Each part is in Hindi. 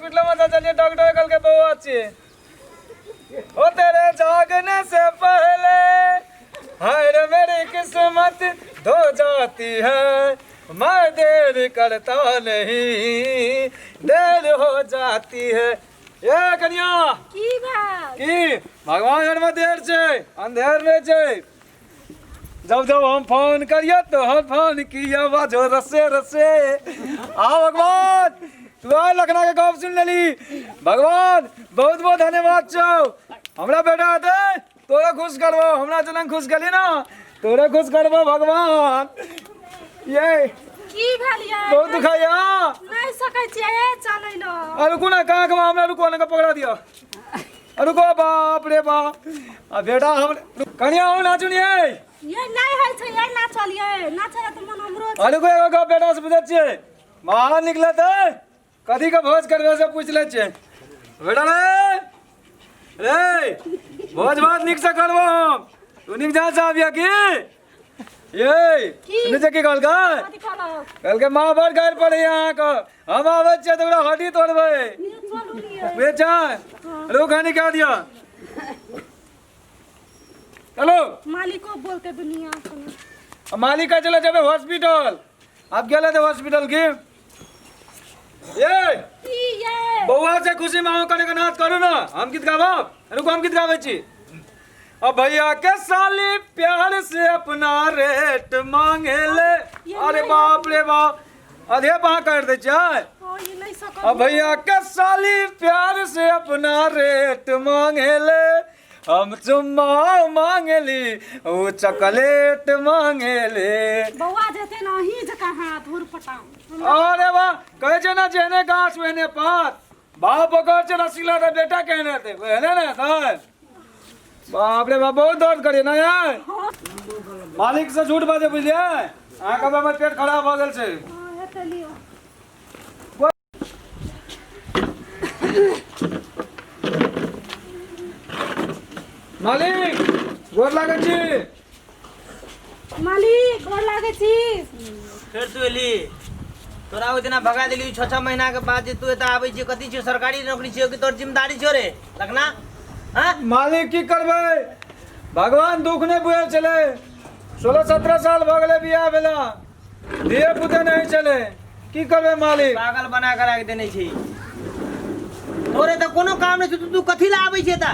हॉस्पिटल में चलिए डॉक्टर कल के बहु अच्छी ओ तेरे जागने से पहले हाय रे मेरी किस्मत धो जाती है मैं देर करता नहीं देर हो जाती है ये कन्या की भगवान में देर से अंधेर में से जब जब हम फोन करिए तो हम फोन की आवाज हो रसे रसे आ भगवान तू आ लखना के गप सुन लेली भगवान बहुत बहुत धन्यवाद छो हमरा बेटा दे तोरा खुश करबो हमरा जना खुश करी ना तोरे खुश करबो भगवान ये की भलिया बहुत दुखाया नहीं सकै छियै चलै लो अरे रुको ना कहां के हमरा रुको ना पकड़ा दिया रुको बाप रे बाप आ बेटा हम कन्या हो ना सुनिए ये नहीं है छै ये ना चलिए ना चले तो मन हमरो अरे को एगो बेटा से पूछे छिए बाहर निकले थे कथी का भोज करबे से पूछ ले छिए बेटा रे भोज भात निक से करबो हम तू निक जा आबिया की ये सुने के कहल कल के मां बार गाल पड़े यहां का हम आवे छ तोरा हड्डी तोड़बे बेचा रोगानी क्या दिया चलो मालिक को बोल के दुनिया सुनो मालिक का चला जाबे हॉस्पिटल आप गेले थे हॉस्पिटल की ये बउआ से खुशी मांगो करे का नाच करो ना हम गीत गाबो रुको हम गीत गाबै छी अब भैया के साली प्यार से अपना रेट मांगे ले अरे बाप रे बाप अधे बाह कर दे चाय अब भैया के साली प्यार से अपना रेट मांगे ले हम चुम्मा मांगे ली वो चॉकलेट मांगे ले बउआ जेते नहीं जका हाथ हुर पटाऊ अरे वाह कहे छ ना जेने गाछ वेने पात बाप पकड़ छ रसीला रे बेटा कहने थे वेने ना था बाप रे बाप बहुत दर्द करे ना यार मालिक से झूठ बाजे बुझलिए आंखा में पेट खराब हो गेल छै हेते लियो मालिक गोर लागे छी मालिक गोर लागे छी फिर तू एली तोरा ओ दिना भगा देली 6-6 महीना के बाद जे तू एता आबै छी कथि छी सरकारी नौकरी छी कि तोर जिम्मेदारी छो रे लखना हां मालिक की करबे भगवान दुख ने बुझे चले 16-17 साल भ गेले बियाह भेला दिए पुते नहीं चले की करबे मालिक पागल बना के राख देने छी तोरे त कोनो काम नहीं तू कथि ला आबै छी एता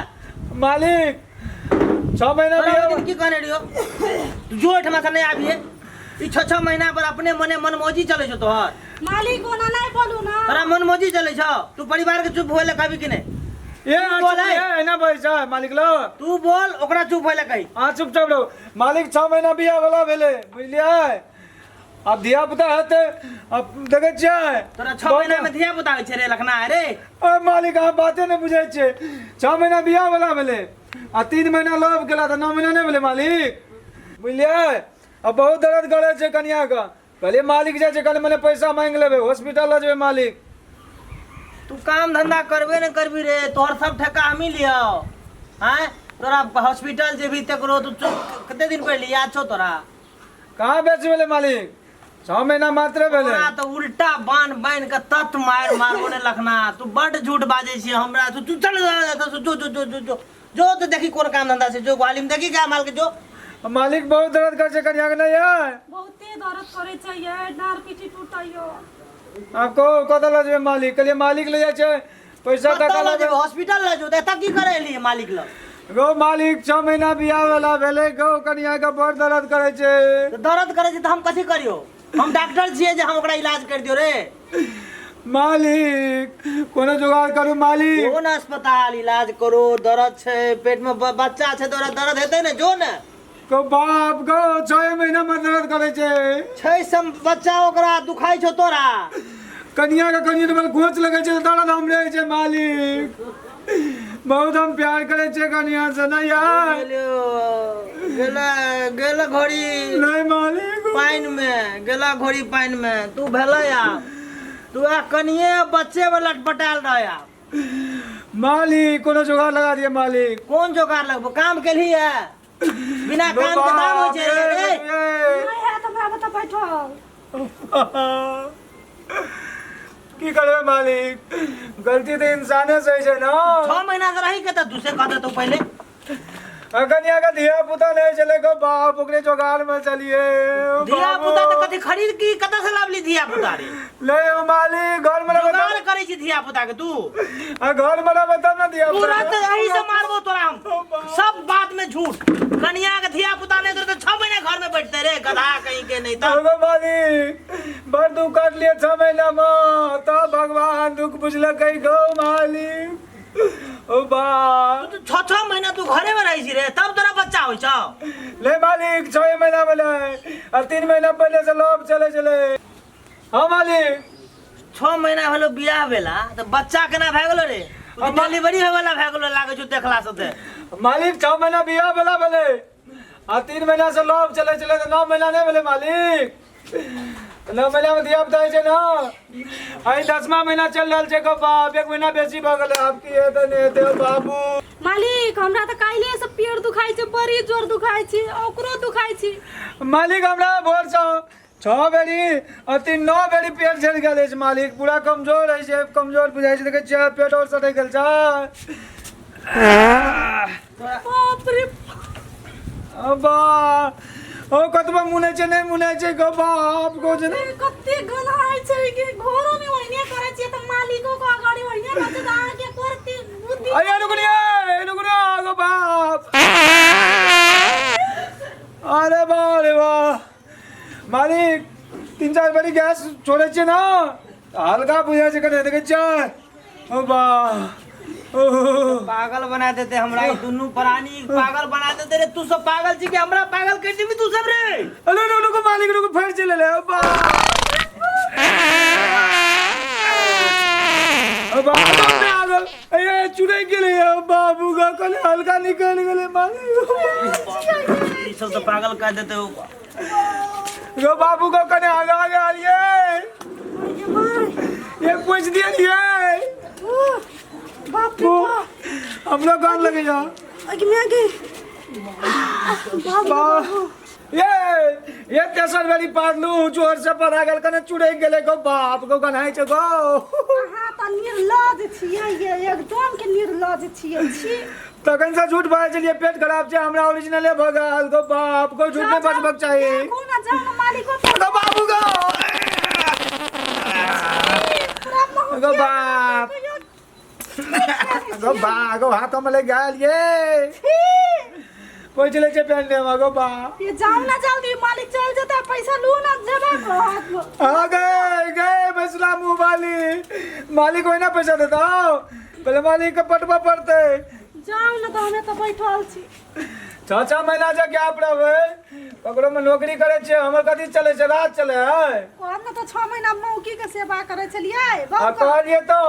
मालिक 6 महीना बियाह की कहने रियो तू जो ठमा से नहीं आबिए ई 6-6 महीना पर अपने मने मनमौजी चले छ तोहर मालिक ओना नहीं बोलू ना तोरा मनमौजी चले छ तू परिवार के चुप होले कभी कि नहीं ये है ना पैसा मालिक लो तू बोल ओकरा चुप होले कही हां चुपचाप रहो मालिक 6 महीना बियाह वाला भेले बुझलिए अब धिया पुता हते अब देखे छिए तोरा 6 महीना में धिया पुता छै रे लखना रे ओ मालिक आप बातें नहीं बुझे छे 6 महीना बियाह वाला भेले आ 3 महीना लव गेला त 9 महीना नहीं भेले मालिक बुझलिए अब बहुत दर्द करे छे कन्या का पहले मालिक जे कल मैंने पैसा मांग लेबे हॉस्पिटल ल जेबे मालिक तू काम धंधा करबे न करबी रे तोहर सब ठेका हमी लियो हैं तोरा हॉस्पिटल जे भी तकरो तू कते दिन पहले याद छो तोरा कहां बेच भेले मालिक 6 महीना मात्र भेले तोरा तो उल्टा बान के तत मार मारबो ने लखना तू बड़ झूठ बाजे छी हमरा तू चल जो तो देखी कोन काम धंधा से जो ग्वालिम देखी क्या माल के जो मालिक बहुत दर्द कर छे कन्या के नहीं है बहुते दर्द करे छै ये डार पीठी टूटैयो आपको कत ल जेबे मालिक कलिए मालिक ले जाय छे पैसा टका लगे हॉस्पिटल ले जो एता की करे लिए मालिक ल गो मालिक 6 महीना बियाह वाला भेले गो कन्या के बड़ दर्द करे छे तो दर्द करे छे त हम कथि करियो हम डॉक्टर छिए जे हम ओकरा इलाज कर दियो रे मालिक कोनो जुगाड़ करू मालिक कौन अस्पताल इलाज करो दर्द छे पेट में बच्चा छे तोरा दर्द हेते ने जो ने को बाप गो 6 महीना में दर्द करे छे 6 सम बच्चा ओकरा दुखाई छो तोरा कन्या के कन्या में घोच लगे छे दर्द हम रहे छे मालिक बहुत हम प्यार करे छे कन्या से ना यार गेला घोड़ी नहीं मालिक पाइन में गेला घोड़ी पाइन में तू भेला या तू आ कनिए बच्चे में लटपटाल रहा मालिक कोनो जुगाड़ लगा दिए मालिक कौन जुगाड़ लगबो काम के लिए बिना काम के दाम हो छे रे नहीं है तो मैं बता बैठो की करबे मालिक, गलती तो इंसाने से है ना। 6 महीना से रही के त दूसरे कहते तो पहले कन्या का धिया पुता नहीं चले गो बाप, ओकरे जोगाड़ में चलिए। धिया पुता तो कथी खरीद की कत से लावली धिया पुता रे? नहीं हो मालिक, घर में बता, जोगाड़ करे छी धिया पुता के तू। घर में बता ना धिया पुता। तुरंत यही से मारबो तोरा हम। सब बात में झूठ। कन्या के धिया पुता नहीं तो 6 महीने घर में बैठते रे गधा कहीं के नहीं त। गो मालिक, बड़ दुख काट लिए 6 महीना में, तब भगवान दुख बुझलक गो मालिक। ओ बा, तू 6 महीना तू घरे में रही छी रे, तब तोरा बच्चा होई छ। ले मालिक 6 महीना में और 3 महीना पहले से लोग चले। हाँ मालिक, 6 महीना भेलो बियाह भेला तो बच्चा केना भए गेलो रे? डिलीवरी होय वाला भए गेलो लागे छ देखला से। मालिक 6 महीना बियाह भेला भेले और 3 महीना से लोग चले तो 9 महीना नहीं भेले मालिक। 9 महीना में दिया बताए छे ना, आई 10वां महीना चल रहल छे गो बाप, 1 महीना बेसी भ गेले। आपकी ये तो नहीं दे बाबू। मालिक हमरा तो काइले से पेट दुखाई छे, बड़ी जोर दुखाई छे, ओकरो दुखाई छे। मालिक हमरा भोर से 6 बेरी और 9 बेरी पेट झड़ गेल छे मालिक, पूरा कमजोर है छे, कमजोर बुझाई छे, देखे छे पेट और सटै गेल छे। बाप रे, अबा ओ कतबा मुने छे नहीं मुने छे गो बाप को जे कत्ते गनाई छे कि घरो में ओइने करे छे त मालिको को अगाडि ओइने बचदा के करती बुद्धि। अरे रुकनिया गो बाप। अरे वाह मालिक, 3-4 बारी गैस छोड़े छे ना, हल्का बुझाई छे, कने देखे छे। ओ बा, पागल बना देते हमरा, ई दुनु प्राणी पागल बना देते रे। तू सब पागल छी कि हमरा पागल कर दी तू सब रे? अरे रुको मालिक, रुको फिर चले ले। अब्बा पागल, ये चुरे के लिए बाबू का कल हल्का निकल गए मालिक। ई सब तो पागल कर देते हो। गो बाबू को कने आगे आइए, ये पूछ दिया बाप रे बाप, हम लोग गान लगे जा। आगे में आगे ये तेसर बेरी पाडलू, जोर से पड़ा गेल, कने चुरे गेले गो बाप को गनाई छे गो। हां त निर्लज छियै, ये एकदम के निर्लज छियै छी। तखन से झूठ बाजै छलिए, पेट खराब छे हमरा, ओरिजिनले भगल गो बाप को झूठ नहीं बजबक चाहिए। कोना जान मालिको गो बाबू गो बाप, गो हाथों में ले गल ये कोई चले छे पहनने में गो बाप। ये जाओ ना जल्दी, मालिक चल जाता, पैसा लू ना जमा को। आ गए मसला मुंह वाली, मालिक कोई ना पैसा देता, पहले मालिक का पटवा पड़ते। जाओ ना, तो हमें तो बैठल छी। 6 महीना से क्या पड़ावे, ककरो में नौकरी करे छे, हमर कथी चले छे, रात चले है। कोन ना तो 6 महीना मौकी के सेवा करे छलिए। आ कहलिए तो